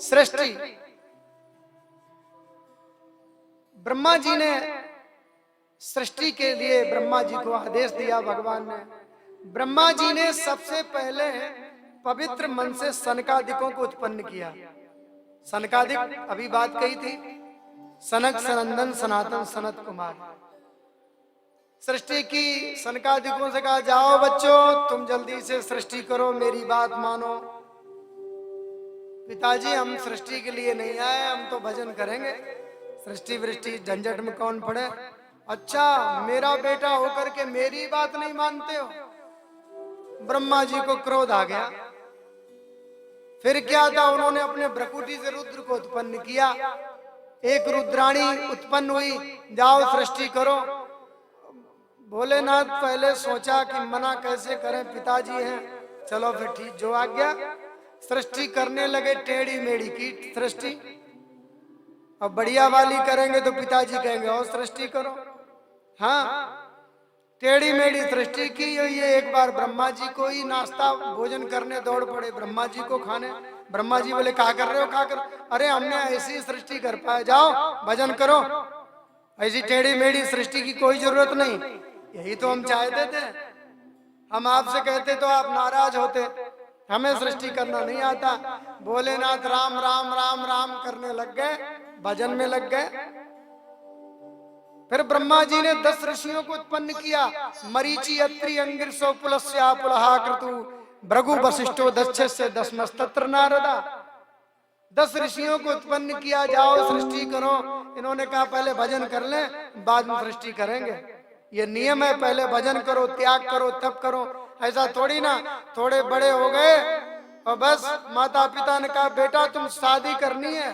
सृष्टि ब्रह्मा जी ने सृष्टि के लिए ब्रह्मा जी को आदेश दिया भगवान ने। ब्रह्मा जी ने सबसे पहले पवित्र मन से सनकादिकों को उत्पन्न किया। सनकादिक अभी बात कही थी, सनक सनंदन सनातन सनत कुमार। सृष्टि की सनकादिकों से कहा, जाओ बच्चों तुम जल्दी से सृष्टि करो, मेरी बात मानो। पिताजी हम सृष्टि के लिए नहीं आए, हम तो भजन करेंगे, सृष्टि वृष्टि झंझट में कौन पड़े। अच्छा, मेरा बेटा होकर के मेरी बात नहीं मानते हो। ब्रह्मा जी को क्रोध आ गया। फिर क्या था, उन्होंने अपने भ्रकुटी से रुद्र को उत्पन्न किया। एक रुद्राणी उत्पन्न हुई, जाओ सृष्टि करो। भोलेनाथ पहले सोचा कि मना कैसे करें, पिताजी हैं, चलो फिर ठीक, जो आ गया। सृष्टि करने लगे, टेढ़ी मेढ़ी की सृष्टि। अब बढ़िया वाली करेंगे तो पिताजी कहेंगे और सृष्टि करो। हाँ, टेढ़ी मेढ़ी सृष्टि की। ये एक बार ब्रह्मा जी को ही नाश्ता भोजन करने दौड़ पड़े, ब्रह्मा जी को खाने। ब्रह्मा जी बोले, क्या कर रहे हो, क्या कर? अरे हमने ऐसी सृष्टि कर पाए, जाओ भजन करो, ऐसी टेढ़ी मेढ़ी सृष्टि की कोई जरूरत नहीं। यही तो हम चाहते थे। हम आपसे कहते तो आप नाराज होते, हमें सृष्टि करना नहीं आता। भोलेनाथ राम राम राम राम करने लग गए, भजन में लग गए। फिर ब्रह्मा जी ने 10 ऋषियों को उत्पन्न किया। मरीचि अत्रि अंगिरसो पुलस्या पुलहा क्रतु भृगु वशिष्ठो दक्षस्य दशमस्तत्र नारदा। 10 ऋषियों को उत्पन्न किया, जाओ सृष्टि करो। इन्होंने कहा पहले भजन कर लें, बाद में सृष्टि करेंगे। ये नियम है, पहले भजन करो, त्याग करो, तब करो। ऐसा थोड़ी ना, थोड़े बड़े हो गए और बस माता पिता ने कहा बेटा तुम शादी करनी है।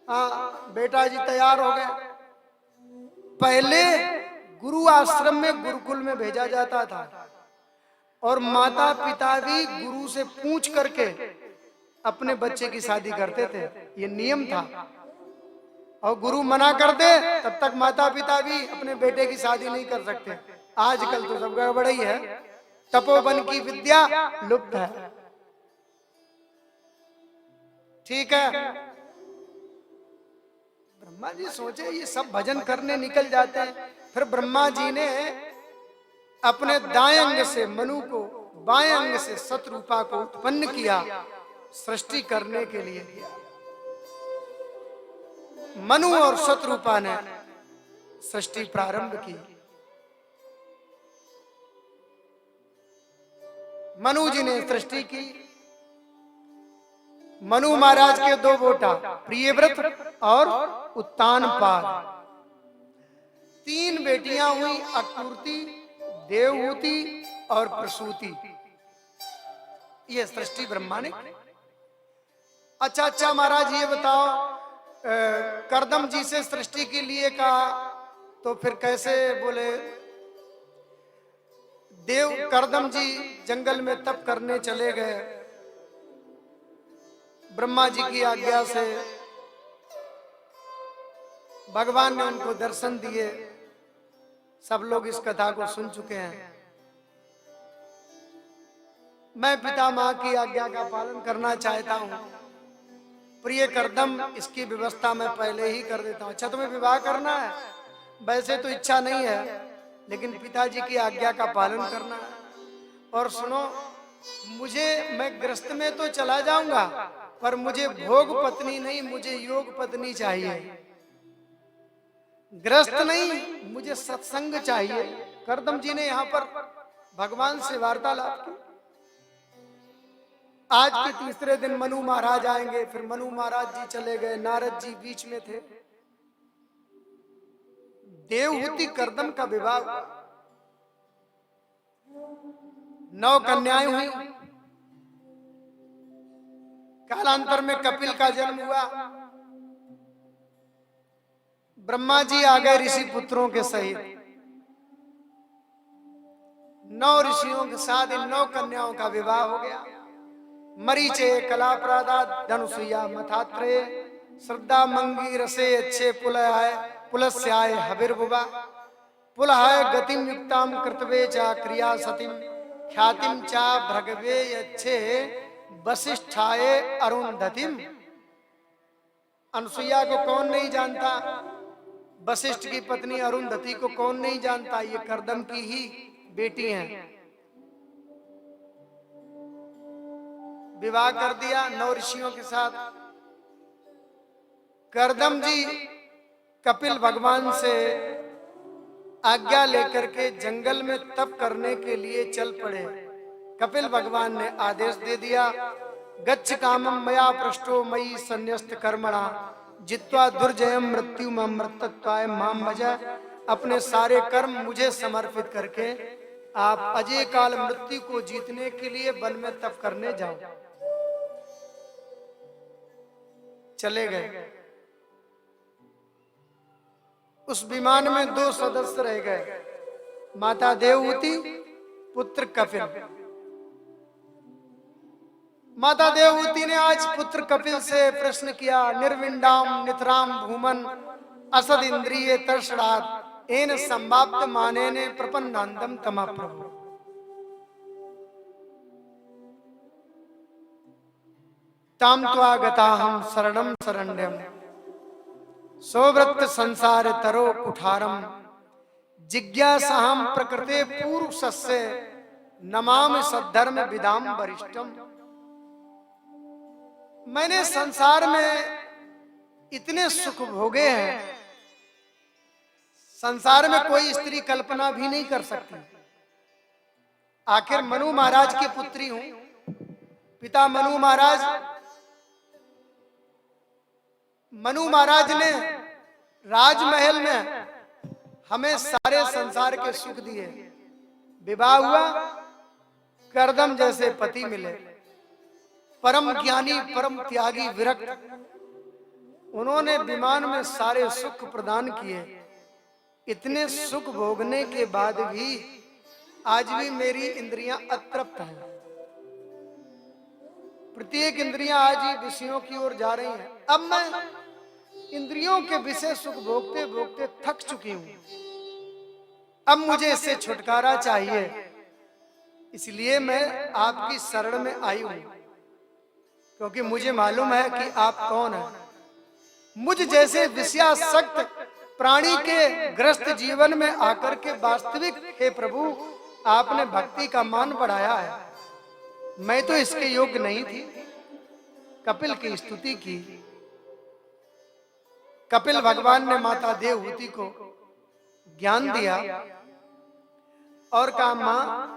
हाँ, बेटा जी तैयार हो गए। पहले गुरु आश्रम में गुरुकुल में भेजा जाता था और माता पिता भी गुरु से पूछ करके अपने बच्चे की शादी करते थे। ये नियम था। और गुरु मना कर दे तब तक माता पिता भी अपने बेटे की शादी नहीं कर सकते। आजकल तो सब गड़बड़ ही है, तपोवन की विद्या लुप्त है। ठीक है, ब्रह्मा जी सोचे ये सब भजन करने निकल जाते हैं। फिर ब्रह्मा जी ने अपने दाएं अंग से मनु को, बाएं अंग से शतरूपा को उत्पन्न किया, सृष्टि करने के लिए। मनु और शतरूपा ने सृष्टि प्रारंभ की। मनु जी ने सृष्टि की। मनु महाराज के 2 बेटा, प्रियव्रत और उत्तानपाद। 3 बेटियां हुई, अकृति, देवहूति और प्रसूति। ये सृष्टि ब्रह्मा ने। अच्छा महाराज ये बताओ, करदम जी से सृष्टि के लिए कहा तो फिर कैसे? बोले देव करदम जी जंगल में तप करने चले गए, ब्रह्मा जी की आज्ञा से भगवान ने उनको दर्शन दिए। सब लोग इस कथा को सुन चुके हैं। मैं पितामह की आज्ञा का पालन करना चाहता हूँ। प्रिय करदम, इसकी व्यवस्था मैं पहले ही कर देता हूँ। अच्छा तुम्हें विवाह करना है? वैसे तो इच्छा नहीं है, लेकिन पिताजी की आज्ञा का पालन करना है। और सुनो, मैं गृहस्थ में तो चला जाऊंगा, पर मुझे भोग पत्नी नहीं, मुझे योग पत्नी चाहिए। गृहस्थ नहीं, मुझे सत्संग चाहिए। करदम जी ने यहाँ पर भगवान से वार्तालाप की। आज के तीसरे दिन मनु महाराज आएंगे। फिर मनु महाराज जी चले गए, नारद जी बीच में थे। देवहूति करदम का विवाह, 9 कन्याएं हुई। कालांतर में कपिल का जन्म हुआ। ब्रह्मा जी आ गए ऋषि पुत्रों के सहित। 9 ऋषियों के साथ इन 9 कन्याओं का विवाह हो गया। मरीचे कलाप्रदा धनुषुया मथात्रे श्रद्धा मंगी रसे अच्छे पुलस्याय हविर्भुवा पुलहाय गतिम युक्ताम कृतवे चा क्रिया सतिम ख्यातिम चा भ्रगवे अच्छे वशिष्ठाय अरुंधतिम। अनुसुईया को कौन नहीं जानता, वशिष्ठ की पत्नी अरुंधति को कौन नहीं जानता, ये कर्दम की ही बेटी हैं। विवाह कर दिया 9 ऋषियों के साथ। कर्दम जी कपिल भगवान से आज्ञा लेकर के जंगल में तप करने के लिए चल पड़े। कपिल भगवान ने आदेश दे दिया, गच्छ कामम मया पृष्ठो मयि संन्यस्त कर्मणा जित्वा दुर्जयम मृत्यु मृतत्वाय माम भजा। अपने सारे कर्म मुझे समर्पित करके आप अजय काल मृत्यु को जीतने के लिए वन में तप करने जाओ। चले गए। उस विमान में 2 सदस्य रह गए, माता देवहूति, पुत्र कपिल। माता देवहूति ने आज पुत्र कपिल से प्रश्न किया, निर्विंडाम नितराम भूमन असद इंद्रिय तर्षणात् एन संवाप्त माने ने प्रपन्नांदम तमा प्रभु। ताम त्वा गताहम शरणम शरण्यम सौव्रत संसार तरो कुठारम जिज्ञासाहम प्रकृते पूर्वस्य नमामि सद्धर्म विदाम वरिष्ठम। मैंने संसार में इतने सुख भोगे हैं, संसार में कोई स्त्री कल्पना भी नहीं कर सकती। आखिर मनु महाराज की पुत्री हूं। पिता मनु महाराज ने राजमहल में हमें सारे संसार के सुख दिए। विवाह हुआ, कर्दम जैसे पति मिले, परम ज्ञानी, परम त्यागी, विरक्त। उन्होंने विमान में सारे सुख प्रदान किए। इतने सुख भोगने के बाद भी आज भी मेरी इंद्रियां अतृप्त हैं। प्रत्येक इंद्रियां आज ही विषयों की ओर जा रही हैं। अब मैं इंद्रियों के विषय सुख भोगते भोगते थक चुकी हूं। अब मुझे इससे छुटकारा चाहिए, इसलिए मैं आपकी शरण में आई हूं, क्योंकि मुझे मालूम है कि आप कौन हैं। मुझ जैसे विषयासक्त प्राणी के ग्रस्त जीवन में आकर के वास्तविक हे प्रभु आपने भक्ति का मान बढ़ाया है। मैं तो इसके योग्य नहीं थी। कपिल की स्तुति की। कपिल भगवान ने माता देवहूति को ज्ञान दिया और कहा, मां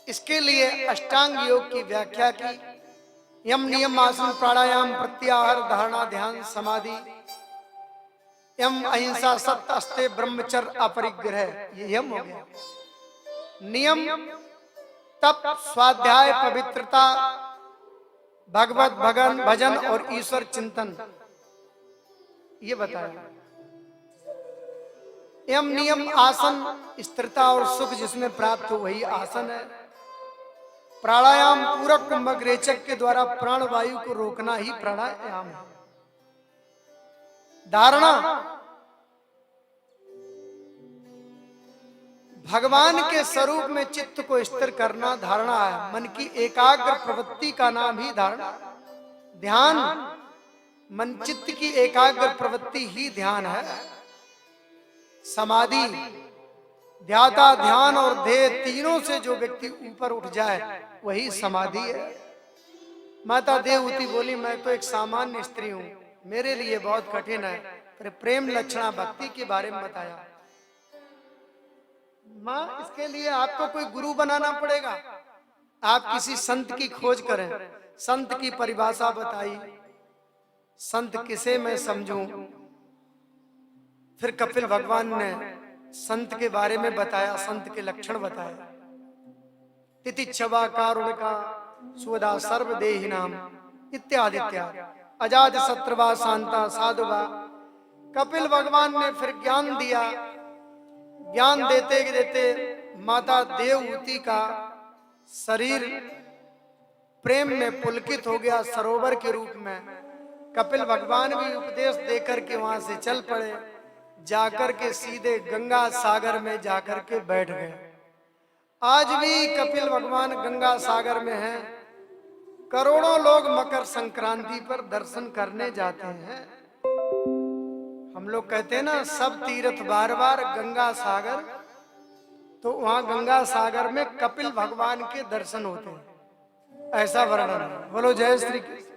इसके लिए अष्टांग योग की व्याख्या की। यम नियम आसन प्राणायाम प्रत्याहार धारणा ध्यान समाधि, यम अहिंसा सत्य अस्ते ब्रह्मचर्य अपरिग्रह, ये यम हो गया। नियम तप स्वाध्याय पवित्रता भगवत भजन और ईश्वर चिंतन, ये बताया। यम नियम आसन स्थिरता और सुख जिसमें प्राप्त हो वही आसन है। प्राणायाम पूरक कुंभक रेचक के द्वारा प्राण वायु को रोकना ही प्राणायाम है। धारणा भगवान के स्वरूप में चित्त को स्थिर करना धारणा है। मन की एकाग्र प्रवृत्ति का नाम ही धारणा। ध्यान मन चित्त की एकाग्र प्रवृत्ति ही ध्यान है। समाधि ध्याता ध्यान और ध्येय तीनों से जो व्यक्ति ऊपर उठ जाए वही समाधि है। माता देवहूति बोली, मैं तो एक सामान्य स्त्री हूं, मेरे लिए बहुत कठिन है। फिर प्रेम लक्षणा भक्ति के बारे में बताया। मां, इसके लिए आपको कोई गुरु बनाना पड़ेगा। आप किसी संत की खोज करें। संत की परिभाषा बताई, संत किसे मैं समझूं। फिर कपिल भगवान ने संत के बारे में बताया, संत के लक्षण बताए। तितिक्षवा कारुणिका सुवदा सर्वदेहि नाम इत्यादि इत्यादि, अजात शत्रुवा शांता साधुवा। कपिल भगवान ने फिर ज्ञान दिया। ज्ञान देते देते माता देवहूति का शरीर प्रेम में पुलकित हो गया सरोवर के रूप में। कपिल भगवान भी उपदेश देकर के वहां से चल पड़े। जाकर के सीधे गंगा सागर में जाकर के बैठ गए। आज भी कपिल भगवान गंगा सागर में हैं। करोड़ों लोग मकर संक्रांति पर दर्शन करने जाते हैं। हम लोग कहते हैं ना, सब तीर्थ बार बार गंगा सागर, तो वहां गंगा सागर में कपिल भगवान के दर्शन होते हैं, ऐसा वर्णन है। बोलो जय श्री कृष्ण।